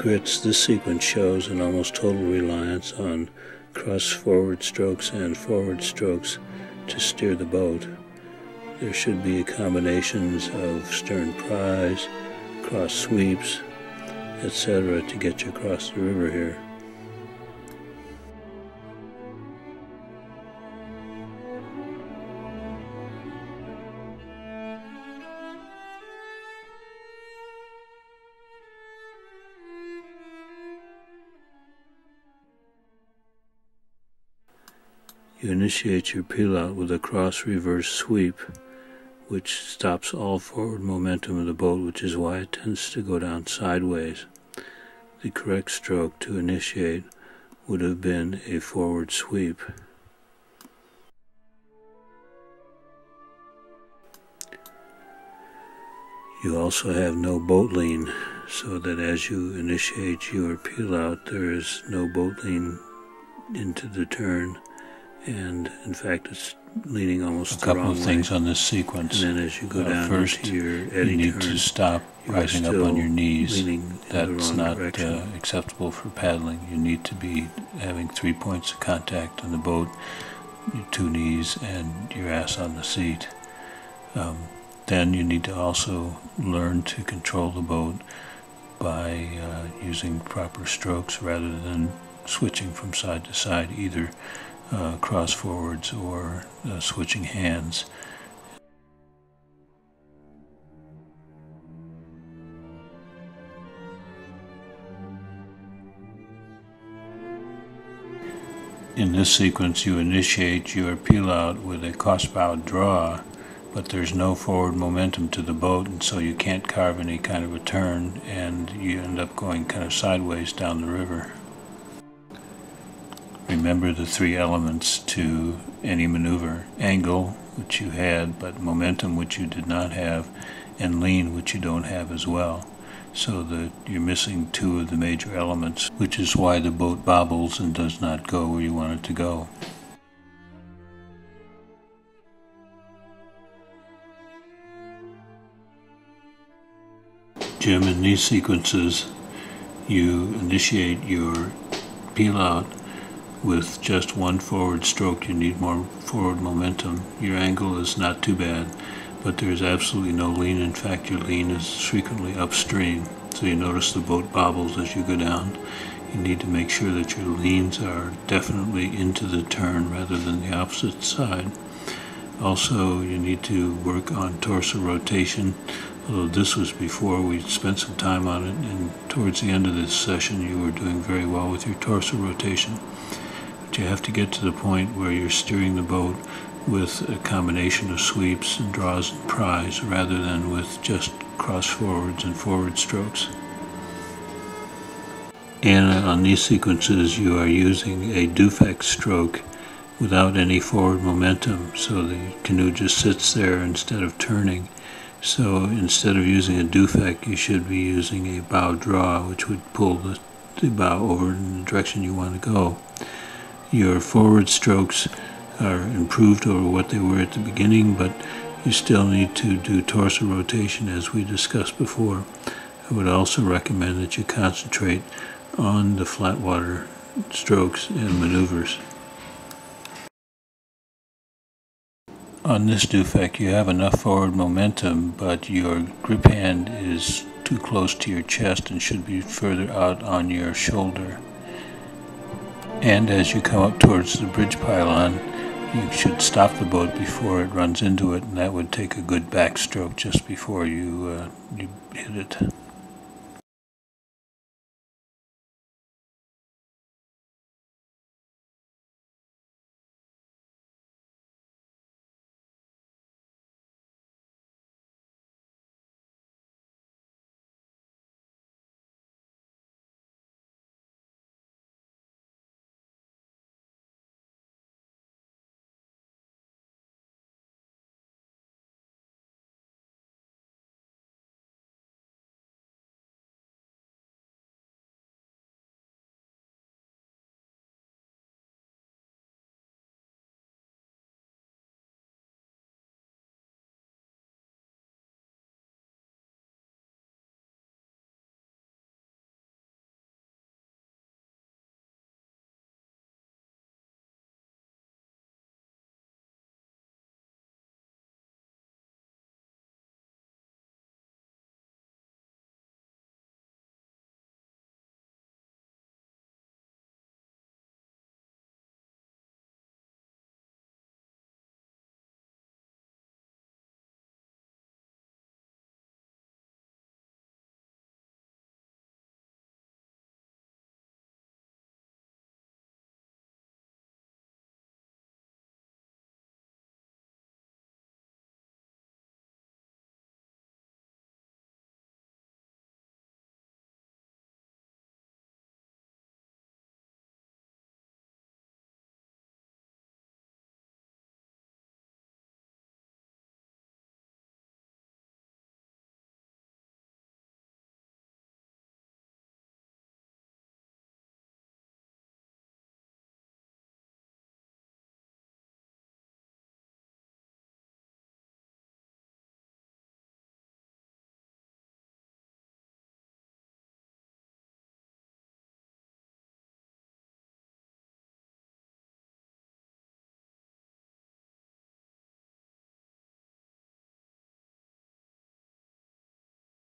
grits, this sequence shows an almost total reliance on cross forward strokes and forward strokes to steer the boat. There should be combinations of stern prise, cross sweeps, etc. to get you across the river here. You initiate your peel out with a cross reverse sweep, which stops all forward momentum of the boat, which is why it tends to go down sideways. The correct stroke to initiate would have been a forward sweep. You also have no boat lean, so that as you initiate your peel out, there is no boat lean into the turn, and in fact it's leaning almost the wrong way. A couple of things on this sequence. And then as you go down first, into your eddy you need turn, to stop rising up on your knees. That's not direction. acceptable for paddling. You need to be having 3 points of contact on the boat, your 2 knees and your ass on the seat. Then you need to also learn to control the boat by using proper strokes rather than switching from side to side, either cross forwards or switching hands. In this sequence, you initiate your peel out with a cross bow draw, but there's no forward momentum to the boat, and so you can't carve any kind of a turn, and you end up going kind of sideways down the river. Remember the 3 elements to any maneuver: angle, which you had, but momentum, which you did not have, and lean, which you don't have as well. So that you're missing 2 of the major elements, which is why the boat bobbles and does not go where you want it to go. Jim, in these sequences, you initiate your peel out with just 1 forward stroke. You need more forward momentum. Your angle is not too bad, but there's absolutely no lean. In fact, your lean is frequently upstream, so you notice the boat bobbles as you go down. You need to make sure that your leans are definitely into the turn rather than the opposite side. Also, you need to work on torso rotation, although this was before we spent some time on it, and towards the end of this session you were doing very well with your torso rotation. But you have to get to the point where you're steering the boat with a combination of sweeps and draws and prise rather than with just cross forwards and forward strokes. And on these sequences you are using a defect stroke without any forward momentum, so the canoe just sits there instead of turning. So instead of using a defect, you should be using a bow draw, which would pull the bow over in the direction you want to go. Your forward strokes are improved over what they were at the beginning, but you still need to do torso rotation as we discussed before. I would also recommend that you concentrate on the flat water strokes and maneuvers. On this defect, you have enough forward momentum, but your grip hand is too close to your chest and should be further out on your shoulder. And as you come up towards the bridge pylon, you should stop the boat before it runs into it, and that would take a good backstroke just before you hit it.